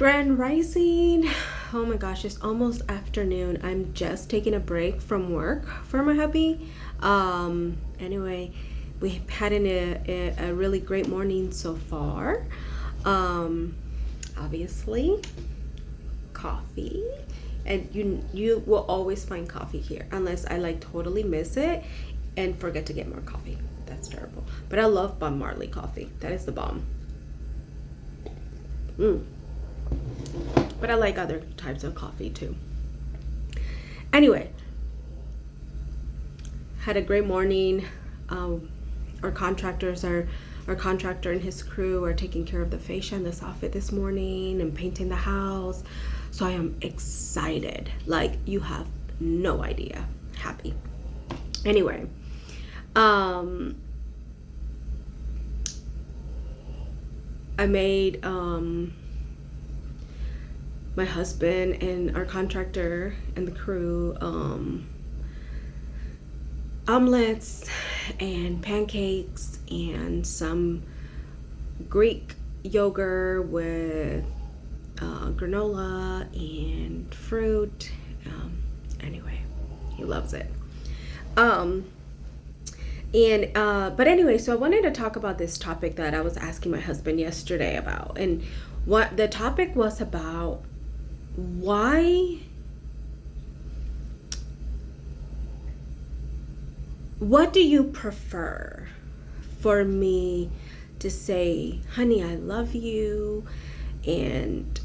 Grand Rising. Oh my gosh, it's almost afternoon. I'm just taking a break from work for my hubby. Anyway, we had a really great morning so far. Obviously, coffee. And you will always find coffee here unless I like totally miss it and forget to get more coffee. That's terrible. But I love Bob Marley coffee. That is the bomb. But I like other types of coffee too. Anyway, had a great morning. Our contractor and his crew are taking care of the fascia and the soffit this morning and painting the house. So I am excited. Like, you have no idea. Happy. Anyway, I made my husband and our contractor and the crew omelets and pancakes and some Greek yogurt with granola and fruit. Anyway, he loves it. But anyway, so I wanted to talk about this topic that I was asking my husband yesterday about, and what the topic was about. What do you prefer? For me to say, honey, I love you, and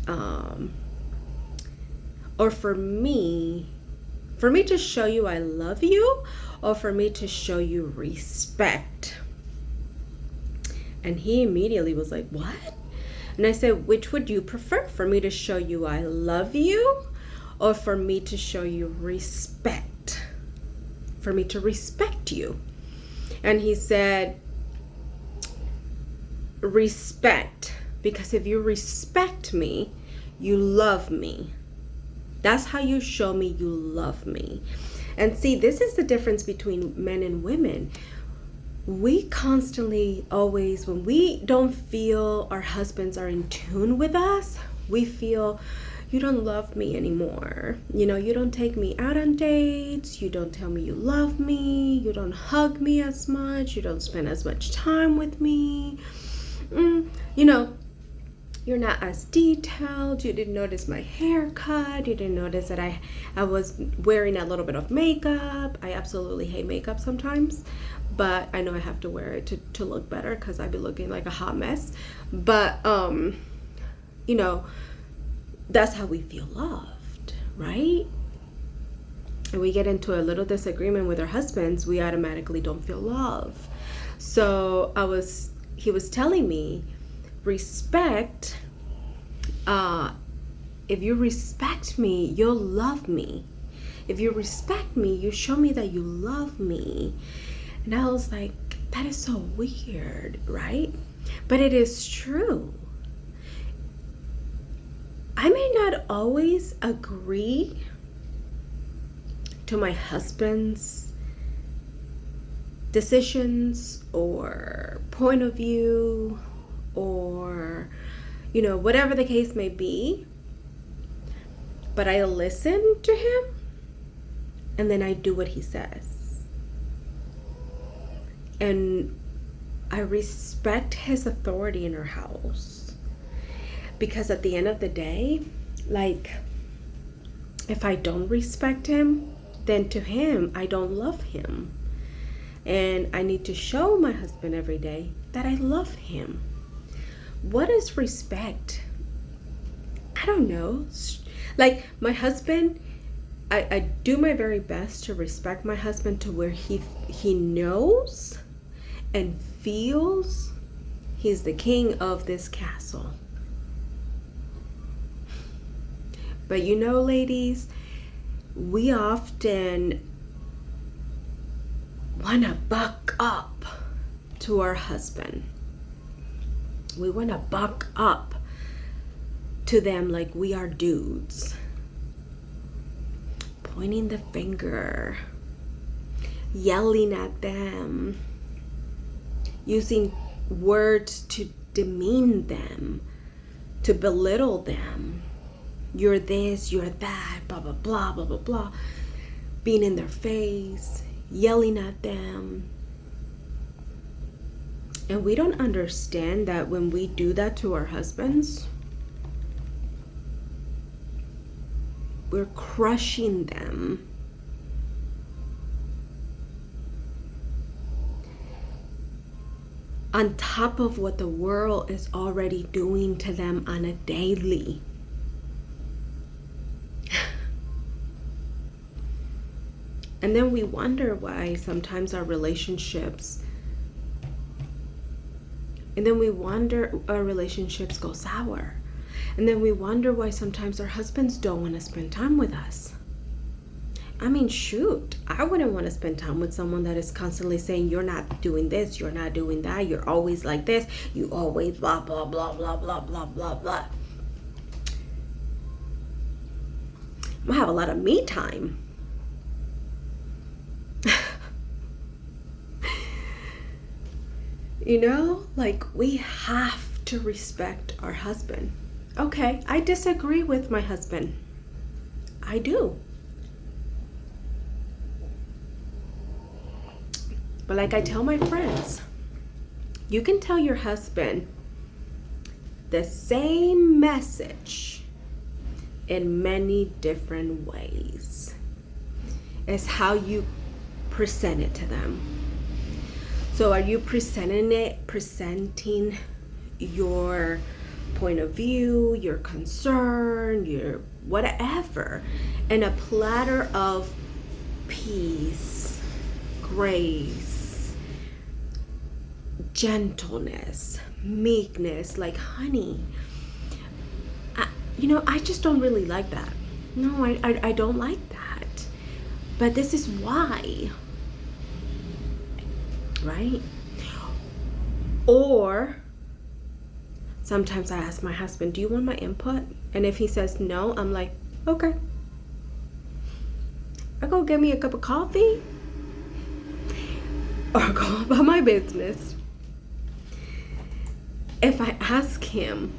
or for me to show you I love you, or for me to show you respect? And he immediately was like, what? And I said, which would you prefer? For me to show you I love you, or for me to show you respect? For me to respect you. And he said, respect. Because if you respect me, you love me. That's how you show me you love me. And see, this is the difference between men and women. We constantly, always, when we don't feel our husbands are in tune with us, we feel, you don't love me anymore. You know, you don't take me out on dates. You don't tell me you love me. You don't hug me as much. You don't spend as much time with me. You know, you're not as detailed. You didn't notice my haircut. You didn't notice that I was wearing a little bit of makeup. I absolutely hate makeup sometimes, but I know I have to wear it to look better because I'd be looking like a hot mess. But, you know, that's how we feel loved, right? And we get into a little disagreement with our husbands, we automatically don't feel love. So he was telling me, respect, if you respect me, you'll love me. If you respect me, you show me that you love me. And I was like, that is so weird, right? But it is true. I may not always agree to my husband's decisions or point of view, or, you know, whatever the case may be, but I listen to him and then I do what he says. And I respect his authority in our house. Because at the end of the day, like, if I don't respect him, then to him, I don't love him. And I need to show my husband every day that I love him. What is respect? I don't know. Like, my husband, I do my very best to respect my husband to where he knows and feels he's the king of this castle. But you know, ladies, we often want to buck up to our husband. We want to buck up to them like we are dudes. Pointing the finger, yelling at them, using words to demean them, to belittle them. You're this, you're that, blah, blah, blah, blah, blah, blah. Being in their face, yelling at them. And we don't understand that when we do that to our husbands, we're crushing them. On top of what the world is already doing to them on a daily. And then we wonder why sometimes our relationships go sour. And then we wonder why sometimes our husbands don't want to spend time with us. I mean, shoot, I wouldn't want to spend time with someone that is constantly saying, you're not doing this, you're not doing that, you're always like this, you always blah, blah, blah, blah, blah, blah, blah, blah. I'm gonna have a lot of me time. You know, like, we have to respect our husband. Okay, I disagree with my husband. I do. But like I tell my friends, you can tell your husband the same message in many different ways. It's how you present it to them. So are you presenting your point of view, your concern, your whatever, in a platter of peace, grace, gentleness, meekness, like, honey, I just don't really like that. No, I don't like that. But this is why. Right? Or sometimes I ask my husband, do you want my input? And if he says no, I'm like, okay. I go get me a cup of coffee or go about my business. If I ask him,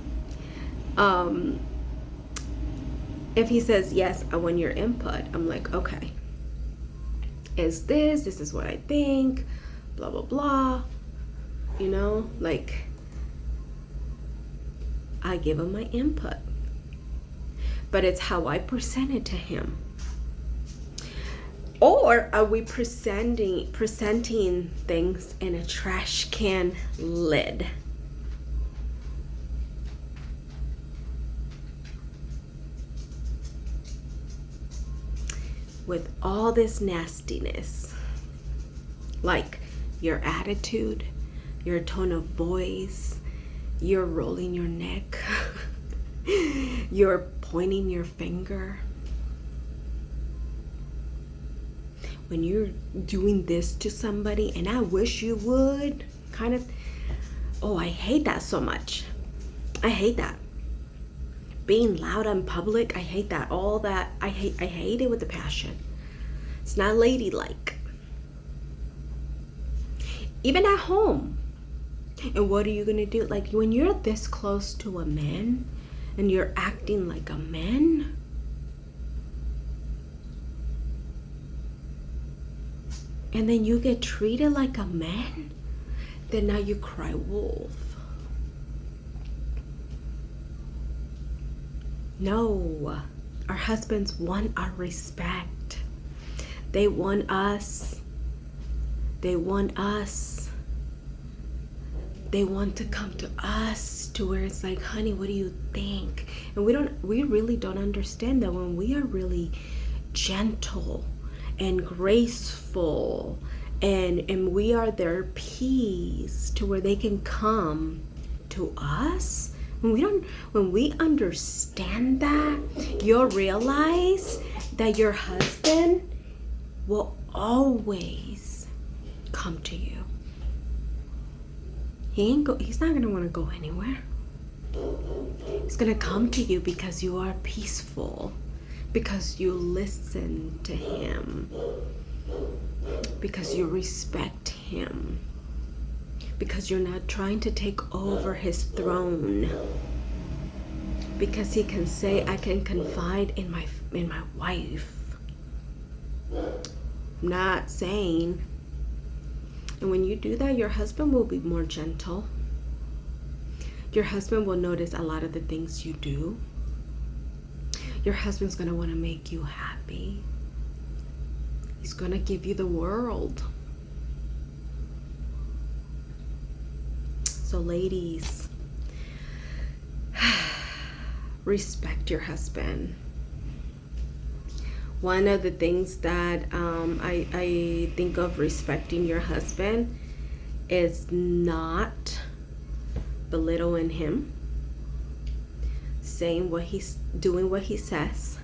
if he says, yes, I want your input, I'm like, okay. This is what I think, blah, blah, blah. Like, I give him my input. But it's how I present it to him. Or are we presenting things in a trash can lid? With all this nastiness, like your attitude, your tone of voice, you're rolling your neck, you're pointing your finger. When you're doing this to somebody, and I wish you would, kind of, I hate that so much. I hate that. Being loud in public, I hate that. All that, I hate it with a passion. It's not ladylike. Even at home. And what are you gonna do? Like, when you're this close to a man and you're acting like a man, and then you get treated like a man, then now you cry wolf. No, our husbands want our respect. They want us. They want to come to us to where it's like, honey, what do you think? And we really don't understand that when we are really gentle and graceful and we are their peace to where they can come to us. When we understand that, you'll realize that your husband will always come to you. He's not gonna want to go anywhere. He's gonna come to you because you are peaceful, because you listen to him, because you respect him, because you're not trying to take over his throne. because he can say, I can confide in my wife. I'm not saying. And when you do that, your husband will be more gentle. Your husband will notice a lot of the things you do. Your husband's going to want to make you happy. He's going to give you the world. So ladies, respect your husband. One of the things that I think of respecting your husband is not belittling him, saying what he's doing, what he says,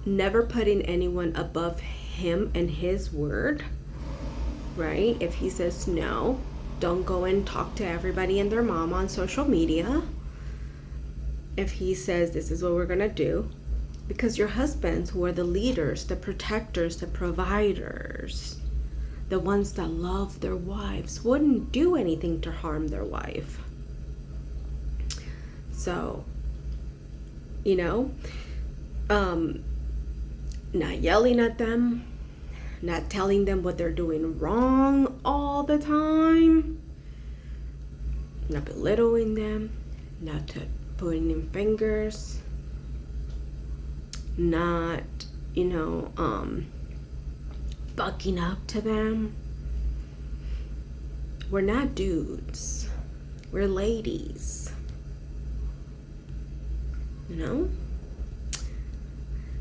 never putting anyone above him and his word, right? If he says no, don't go and talk to everybody and their mom on social media. If he says this is what we're gonna do, because your husbands, who are the leaders, the protectors, the providers, the ones that love their wives, wouldn't do anything to harm their wife. So, not yelling at them, not telling them what they're doing wrong all the time, not belittling them, not pointing in fingers, not, bucking up to them. We're not dudes. We're ladies.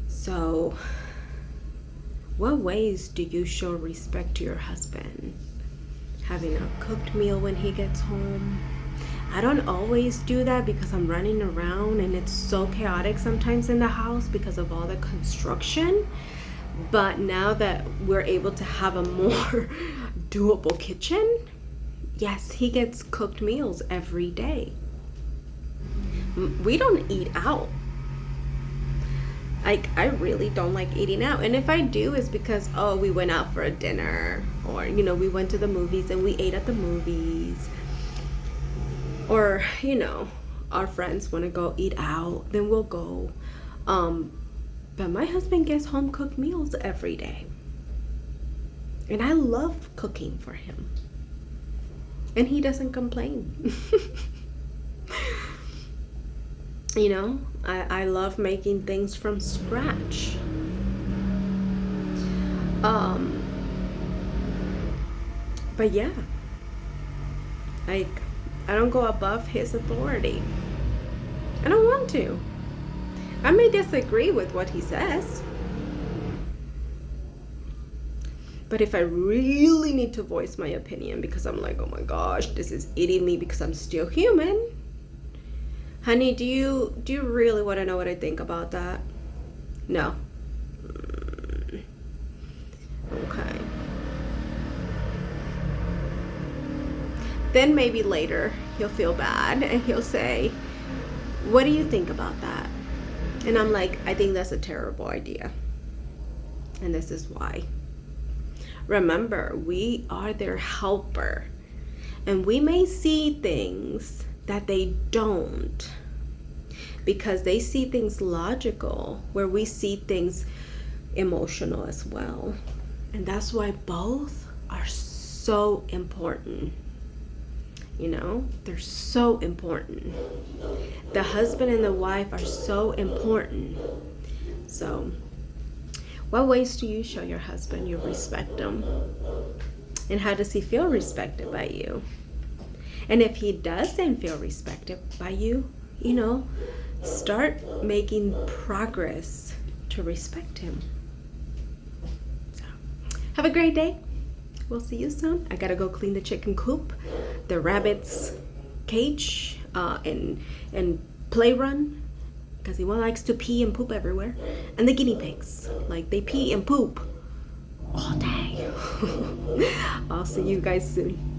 So, what ways do you show respect to your husband? Having a cooked meal when he gets home. I don't always do that because I'm running around and it's so chaotic sometimes in the house because of all the construction. But now that we're able to have a more doable kitchen, yes, he gets cooked meals every day. We don't eat out. I really don't like eating out. And if I do, it's because, we went out for a dinner, or, we went to the movies and we ate at the movies. Or, our friends want to go eat out, then we'll go. But my husband gets home cooked meals every day. And I love cooking for him. And he doesn't complain. I love making things from scratch. But yeah, I don't go above his authority. I don't want to. I may disagree with what he says, but if I really need to voice my opinion because I'm like, oh my gosh, this is eating me because I'm still human. Honey, do you really want to know what I think about that? No. Okay. Then maybe later he'll feel bad and he'll say, what do you think about that? And I'm like, I think that's a terrible idea. And this is why. Remember, we are their helper. And we may see things that they don't, because they see things logical, where we see things emotional as well. And that's why both are so important. They're so important. The husband and the wife are so important. So, what ways do you show your husband you respect him? And how does he feel respected by you? And if he doesn't feel respected by you, start making progress to respect him. So, have a great day. We'll see you soon. I gotta go clean the chicken coop, the rabbit's cage, and play run, because he likes to pee and poop everywhere. And the guinea pigs, they pee and poop all day. I'll see you guys soon.